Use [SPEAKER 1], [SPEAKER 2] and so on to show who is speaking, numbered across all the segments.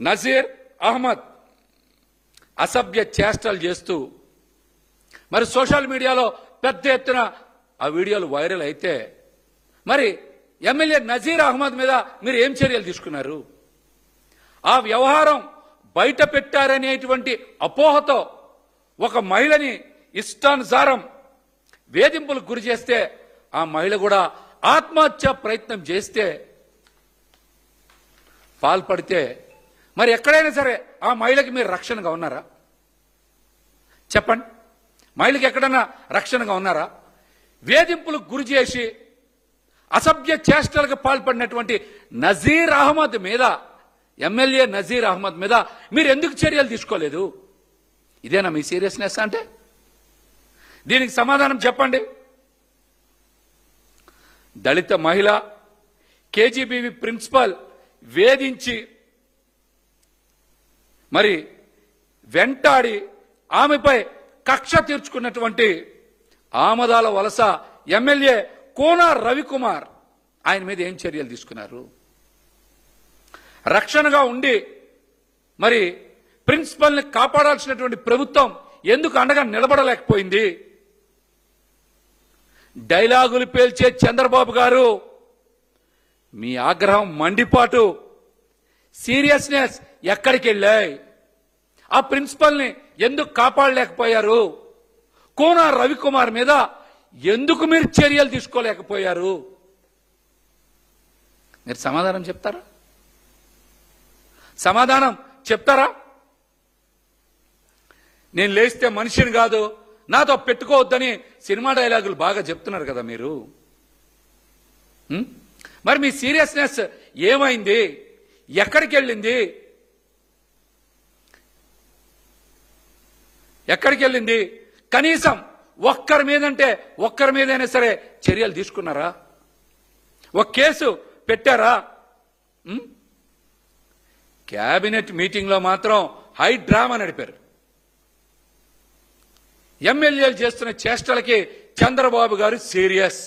[SPEAKER 1] నజీర్ అహ్మద్ అసభ్య చేష్టలు చేస్తూ మరి సోషల్ మీడియాలో పెద్ద ఎత్తున ఆ వీడియోలు వైరల్ అయితే మరి ఎమ్మెల్యే నజీర్ అహ్మద్ మీద మీరు ఏం చర్యలు తీసుకున్నారు? ఆ వ్యవహారం బయట పెట్టారనేటువంటి అపోహతో ఒక మహిళని ఇష్టానుసారం వేధింపులకు గురి చేస్తే ఆ మహిళ కూడా ఆత్మహత్య ప్రయత్నం చేస్తే పాల్పడితే మరి ఎక్కడైనా సరే ఆ మహిళకి మీరు రక్షణగా ఉన్నారా? చెప్పండి, మహిళకి ఎక్కడైనా రక్షణగా ఉన్నారా? వేధింపులకు గురి చేసి అసభ్య చేష్టలకు పాల్పడినటువంటి నజీర్ అహ్మద్ మీద, ఎమ్మెల్యే నజీర్ అహ్మద్ మీద మీరు ఎందుకు చర్యలు తీసుకోలేదు? ఇదేనా మీ సీరియస్నెస్ అంటే? దీనికి సమాధానం చెప్పండి. దళిత మహిళ కేజీబీవీ ప్రిన్సిపల్ వేధించి మరి వెంటాడి ఆమెపై కక్ష తీర్చుకున్నటువంటి ఆమదాల వలస ఎమ్మెల్యే కోన రవికుమార్ ఆయన మీద ఏం చర్యలు తీసుకున్నారు? రక్షణగా ఉండి మరి ప్రిన్సిపల్ని కాపాడాల్సినటువంటి ప్రభుత్వం ఎందుకు అండగా నిలబడలేకపోయింది? డైలాగులు పేల్చే చంద్రబాబు గారు మీ ఆగ్రహం, మండిపాటు, సీరియస్నెస్ ఎక్కడికి వెళ్ళాయి? ఆ ప్రిన్సిపల్ని ఎందుకు కాపాడలేకపోయారు? కోన రవికుమార్ మీద ఎందుకు మీరు చర్యలు తీసుకోలేకపోయారు? మీరు సమాధానం చెప్తారా? సమాధానం చెప్తారా? నేను లేస్తే మనిషిని కాదు, నాతో పెట్టుకోవద్దని సినిమా డైలాగులు బాగా చెప్తున్నారు కదా మీరు. మరి మీ సీరియస్నెస్ ఏమైంది? ఎక్కడికి వెళ్ళింది? ఎక్కడికి వెళ్ళింది? కనీసం ఒక్కరి మీదంటే ఒక్కరి మీదైనా సరే చర్యలు తీసుకున్నారా? ఒక కేసు పెట్టారా? క్యాబినెట్ మీటింగ్లో మాత్రం హై డ్రామా నడిపారు. ఎమ్మెల్యేలు చేస్తున్న చేష్టలకి చంద్రబాబు గారు సీరియస్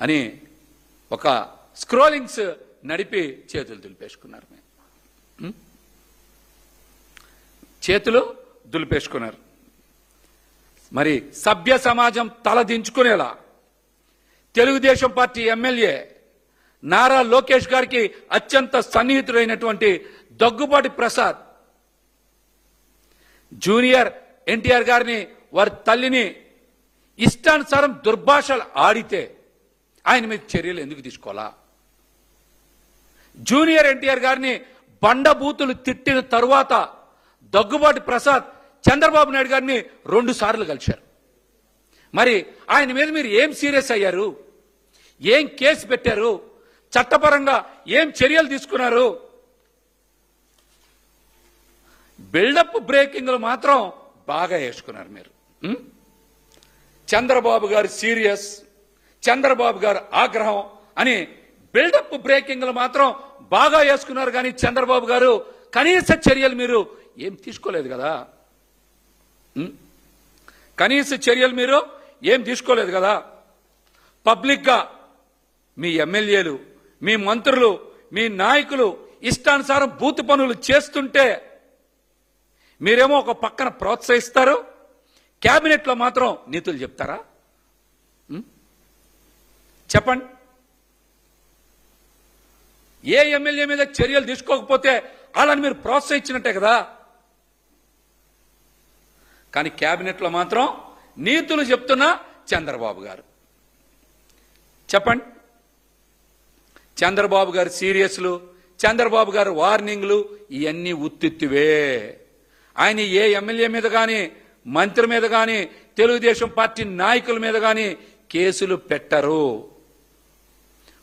[SPEAKER 1] అని ఒక స్క్రోలింగ్స్ నడిపి చేతులు దులిపేసుకున్నారు. చేతులు దులిపేసుకున్నారు. మరి సభ్య సమాజం తలదించుకునేలా తెలుగుదేశం పార్టీ ఎమ్మెల్యే నారా లోకేష్ గారికి అత్యంత సన్నిహితుడైనటువంటి దగ్గుబాటి ప్రసాద్ జూనియర్ ఎన్టీఆర్ గారిని, వారి తల్లిని ఇష్టానుసారం దుర్భాషలు ఆడితే ఆయన మీద చర్యలు ఎందుకు తీసుకోవాలా? జూనియర్ ఎన్టీఆర్ గారిని బండబూతులు తిట్టిన తరువాత దగ్గుబాటి ప్రసాద్ చంద్రబాబు నాయుడు గారిని 2 సార్లు కలిశారు. మరి ఆయన మీద మీరు ఏం సీరియస్ అయ్యారు? ఏం కేసు పెట్టారు? చట్టపరంగా ఏం చర్యలు తీసుకున్నారు? బిల్డప్ బ్రేకింగ్లు మాత్రం బాగా వేసుకున్నారు మీరు. చంద్రబాబు గారు సీరియస్, చంద్రబాబు గారు ఆగ్రహం అని బిల్డప్ బ్రేకింగ్లు మాత్రం బాగా వేసుకున్నారు. కానీ చంద్రబాబు గారు కనీస చర్యలు మీరు ఏం తీసుకోలేదు కదా. కనీస చర్యలు మీరు ఏం తీసుకోలేదు కదా. పబ్లిక్గా మీ ఎమ్మెల్యేలు, మీ మంత్రులు, మీ నాయకులు ఇష్టానుసారం బూతు పనులు చేస్తుంటే మీరేమో ఒక పక్కన ప్రోత్సహిస్తారు, క్యాబినెట్లో మాత్రం నీతులు చెప్తారా? చెప్పండి. ఏ ఎమ్మెల్యే మీద చర్యలు తీసుకోకపోతే వాళ్ళని మీరు ప్రోత్సహించినట్టే కదా. కానీ క్యాబినెట్లో మాత్రం నీతులు చెప్తున్న చంద్రబాబు గారు. చెప్పండి, చంద్రబాబు గారు సీరియస్లు, చంద్రబాబు గారు వార్నింగ్లు ఇవన్నీ ఉత్తివే. ఆయన ఏ ఎమ్మెల్యే మీద కానీ, మంత్రి మీద కానీ, తెలుగుదేశం పార్టీ నాయకుల మీద కానీ కేసులు పెట్టరు,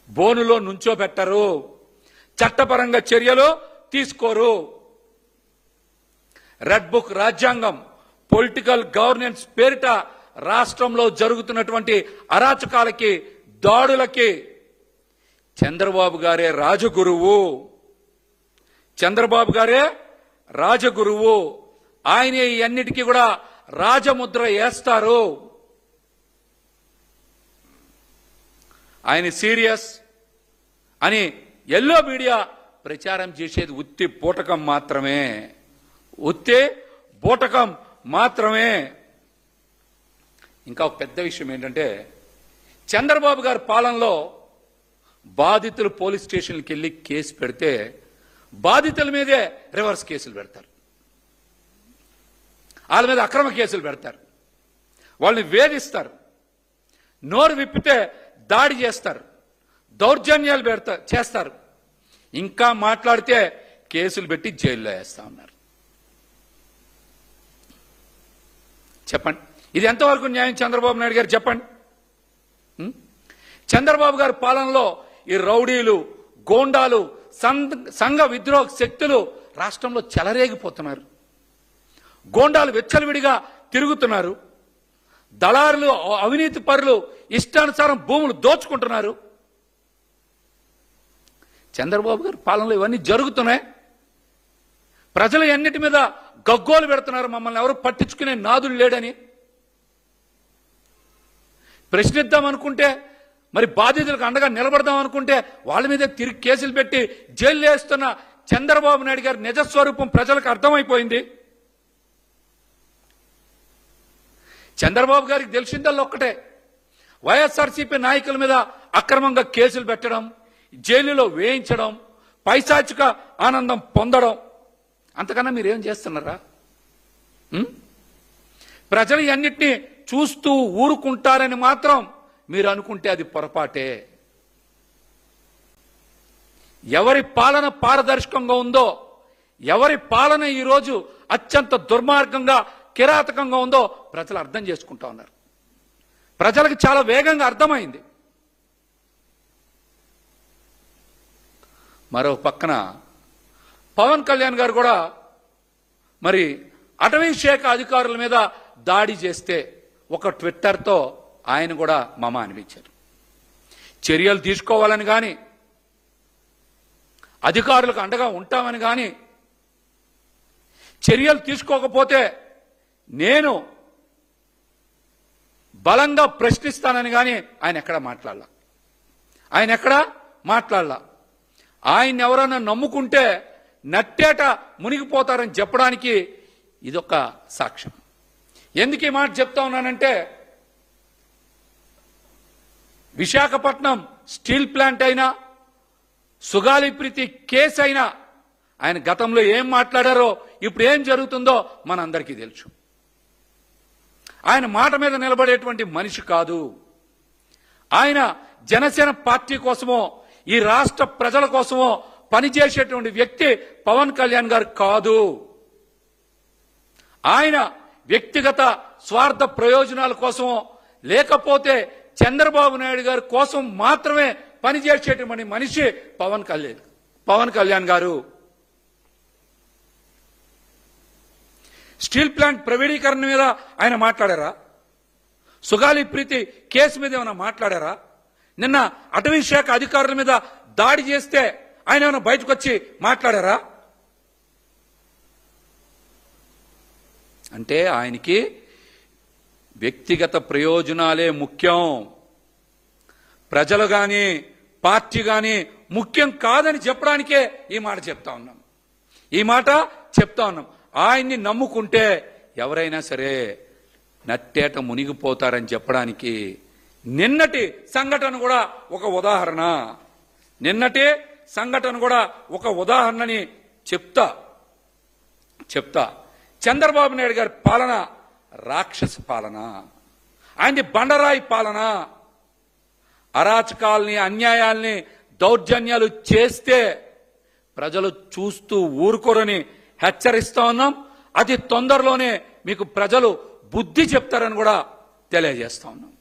[SPEAKER 1] బోనులో నుంచోబెట్టరు, చట్టపరంగా చర్యలు తీసుకోరు. రెడ్ బుక్ రాజ్యాంగం, పొలిటికల్ గవర్నెన్స్ పేరిట రాష్ట్రంలో జరుగుతున్నటువంటి అరాచకాలకి, దాడులకి చంద్రబాబు గారే రాజగురువు. చంద్రబాబు గారే రాజగురువు. ఆయనే ఈ అన్నిటికీ కూడా రాజముద్ర వేస్తారు. ఆయన సీరియస్ అని ఎల్లో మీడియా ప్రచారం చేసేది ఉత్తి బూటకం మాత్రమే, ఉత్తి బూటకం మాత్రమే. ఇంకా ఒక పెద్ద విషయం ఏంటంటే, చంద్రబాబు గారి పాలనలో బాధితులు పోలీస్ స్టేషన్కి వెళ్ళి కేసు పెడితే బాధితుల మీదే రివర్స్ కేసులు పెడతారు, వాళ్ళ మీద అక్రమ కేసులు పెడతారు, వాళ్ళని వేధిస్తారు, నోరు విప్పితే దాడి చేస్తారు, దౌర్జన్యాలు చేస్తారు, ఇంకా మాట్లాడితే కేసులు పెట్టి జైల్లో వేస్తా ఉన్నారు. చెప్పండి, ఇది ఎంతవరకు న్యాయం చంద్రబాబు నాయుడు గారు? చెప్పండి. చంద్రబాబు గారి పాలనలో ఈ రౌడీలు, గోండాలు, సంఘ విద్రోహ శక్తులు రాష్ట్రంలో చెలరేగిపోతున్నారు. గోండాలు వెచ్చలవిడిగా తిరుగుతున్నారు, దళారులు, అవినీతి పరులు ఇష్టానుసారం భూములు దోచుకుంటున్నారు. చంద్రబాబు గారి పాలనలో ఇవన్నీ జరుగుతున్నాయి. ప్రజలు ఎన్నిటి మీద గగ్గోలు పెడుతున్నారు, మమ్మల్ని ఎవరు పట్టించుకునే నాదులు లేడని. ప్రశ్నిద్దాం అనుకుంటే, మరి బాధితులకు అండగా నిలబడదాం అనుకుంటే వాళ్ళ మీద తిరిగి కేసులు పెట్టి జైలు వేస్తున్న చంద్రబాబు నాయుడు గారి నిజస్వరూపం ప్రజలకు అర్థమైపోయింది. చంద్రబాబు గారికి తెలిసిందల్లా ఒక్కటే, వైఎస్ఆర్సీపీ నాయకుల మీద అక్రమంగా కేసులు పెట్టడం, జైలులో వేయించడం, పైశాచిక ఆనందం పొందడం. అంతకన్నా మీరేం చేస్తున్నారా? ప్రజలు అన్నిటినీ చూస్తూ ఊరుకుంటారని మాత్రం మీరు అనుకుంటే అది పొరపాటే. ఎవరి పాలన పారదర్శకంగా ఉందో, ఎవరి పాలన ఈరోజు అత్యంత దుర్మార్గంగా, కిరాతకంగా ఉందో ప్రజలు అర్థం చేసుకుంటా ఉన్నారు. ప్రజలకు చాలా వేగంగా అర్థమైంది. మరో పక్కన పవన్ కళ్యాణ్ గారు కూడా మరి అటవీ శాఖ అధికారుల మీద దాడి చేస్తే ఒక ట్విట్టర్తో ఆయన కూడా మమ అనిపించారు. చర్యలు తీసుకోవాలని కానీ, అధికారులకు అండగా ఉంటామని కానీ, చర్యలు తీసుకోకపోతే నేను బలంగా ప్రశ్నిస్తానని కానీ ఆయన ఎక్కడా మాట్లాడలా. ఆయన ఎవరైనా నమ్ముకుంటే నట్టేట మునిగిపోతారని చెప్పడానికి ఇదొక సాక్ష్యం. ఎందుకు ఈ మాట చెప్తా ఉన్నానంటే, విశాఖపట్నం స్టీల్ ప్లాంట్ అయినా, సుగాలి ప్రీతి కేసు అయినా ఆయన గతంలో ఏం మాట్లాడారో, ఇప్పుడు ఏం జరుగుతుందో మనందరికీ తెలుసు. ఆయన మాట మీద నిలబడేటువంటి మనిషి కాదు. ఆయన జనసేన పార్టీ కోసమో, ఈ రాష్ట్ర ప్రజల కోసమో పనిచేసేటువంటి వ్యక్తి పవన్ కళ్యాణ్ గారు కాదు. ఆయన వ్యక్తిగత స్వార్థ ప్రయోజనాల కోసమో, లేకపోతే చంద్రబాబు నాయుడు గారి కోసం మాత్రమే పనిచేసేటువంటి మనిషి పవన్ కళ్యాణ్ గారు. స్టీల్ ప్లాంట్ ప్రైవేటీకరణ మీద ఆయన మాట్లాడారా? సుగాలి ప్రీతి కేసు మీద ఏమైనా మాట్లాడారా? నిన్న అటవీ శాఖ అధికారుల మీద దాడి చేస్తే ఆయన ఏమైనా బయటకు వచ్చి మాట్లాడారా? అంటే ఆయనకి వ్యక్తిగత ప్రయోజనాలే ముఖ్యం, ప్రజలు కానీ పార్టీ కానీ ముఖ్యం కాదని చెప్పడానికే ఈ మాట చెప్తా ఉన్నాం. ఆయన్ని నమ్ముకుంటే ఎవరైనా సరే నట్టేట మునిగిపోతారని చెప్పడానికి నిన్నటి సంఘటన కూడా ఒక ఉదాహరణని చెప్తా. చంద్రబాబు నాయుడు గారి పాలన రాక్షస పాలన, ఆయనది బండరాయి పాలన. అరాచకాల్ని, అన్యాయాల్ని, దౌర్జన్యాలు చేస్తే ప్రజలు చూస్తూ ఊరుకోరని హెచ్చరిస్తా ఉన్నాం. అతి తొందరలోనే మీకు ప్రజలు బుద్ధి చెప్తారని కూడా తెలియజేస్తా ఉన్నాం.